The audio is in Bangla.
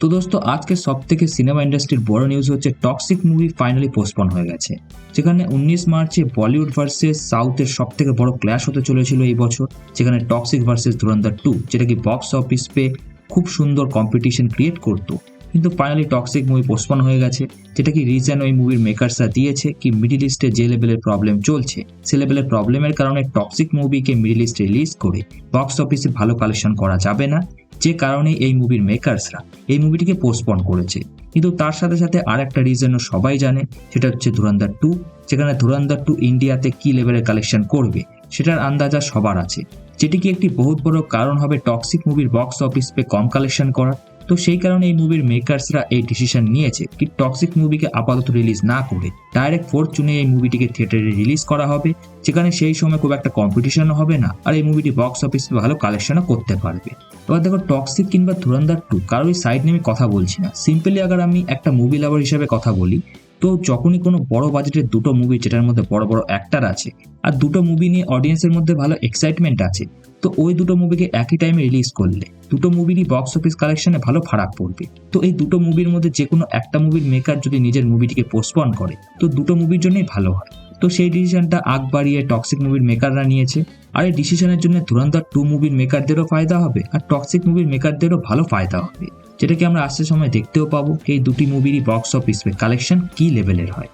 তো দোস্ত আজকে সব থেকে সিনেমা ইন্ডাস্ট্রির বড় নিউজ হচ্ছে টক্সিক মুভি ফাইনালি পোস্টপন হয়ে গেছে, যেখানে 19 মার্চে বলিউড ভার্সেস সাউথের সব থেকে বড় ক্ল্যাশ হতে চলেছিল এই বছর, যেখানে টক্সিক ভার্সেস ধুরন্ধর 2 যেটা কি বক্স অফিস পে খুব সুন্দর কম্পিটিশন ক্রিয়েট করতো, কিন্তু ফাইনালি টক্সিক মুভি পোস্টপন হয়ে গেছে। যেটা কি রিজন ওই মুভির মেকার্সরা দিয়েছে কি মিডিল ইস্টে যে লেভেলের প্রবলেম চলছে, সে লেভেলের প্রবলেমের কারণে টক্সিক মুভিকে মিডিল ইস্টে রিলিজ করে বক্স অফিসে ভালো কালেকশন করা যাবে না, যে কারণে এই মুভির মেকার্সরা এই মুভিটিকে পোস্টপন করেছে। কিন্তু তার সাথে সাথে আর একটা রিজনও সবাই জানে, সেটা হচ্ছে ধুরন্ধর 2, যেখানে ধুরন্ধর 2 ইন্ডিয়াতে কি লেভেলের কালেকশন করবে সেটার আন্দাজা সবার আছে, যেটি কি একটি বহুত বড় কারণ হবে টক্সিক মুভির বক্স অফিস পে কম কালেকশন করার। তো সেই কারণে এই মুভির মেকার্সরা এই ডিসিশন নিয়েছে কি টক্সিক মুভিকে আপাতত রিলিজ না করে ডাইরেক্ট 4 জুনে এই মুভিটিকে থিয়েটারে রিলিজ করা হবে, যেখানে সেই সময় খুব একটা কম্পিটিশনও হবে না আর এই মুভিটি বক্স অফিসে ভালো কালেকশনও করতে পারবে। এবার দেখো, টক্সিক কিংবা ধুরন্ধর 2 কারোই সাইড নিয়ে আমি কথা বলছি না, সিম্পলি আগে আমি একটা মুভি লাভার হিসেবে কথা বলি। তো যখনই কোনো বড় বাজেটের দুটো মুভি যেটার মধ্যে বড় বড় অ্যাক্টার আছে আর দুটো মুভি নিয়ে অডিয়েন্সের মধ্যে ভালো এক্সাইটমেন্ট আছে, তো ওই দুটো মুভিকে একই টাইমে রিলিজ করলে দুটো মুভিরই বক্স অফিস কালেকশনে ভালো ফারাক পড়বে। তো এই দুটো মুভির মধ্যে যে কোনো একটা মুভির মেকার যদি নিজের মুভিটিকে পোস্টপন করে তো দুটো মুভির জন্যই ভালো হয়। তো সেই ডিসিশনটা আগ বাড়িয়ে টক্সিক মুভির মেকাররা নিয়েছে, আর এই ডিসিশনের জন্য ধুরন্ধর 2 মুভির মেকারদেরও ফায়দা হবে আর টক্সিক মুভির মেকারদেরও ভালো ফায়দা হবে, যেটাকে আমরা আসছে সময় দেখতেও পাবো এই দুটি মুভিরই বক্স অফিস কালেকশন কি লেভেলের হয়।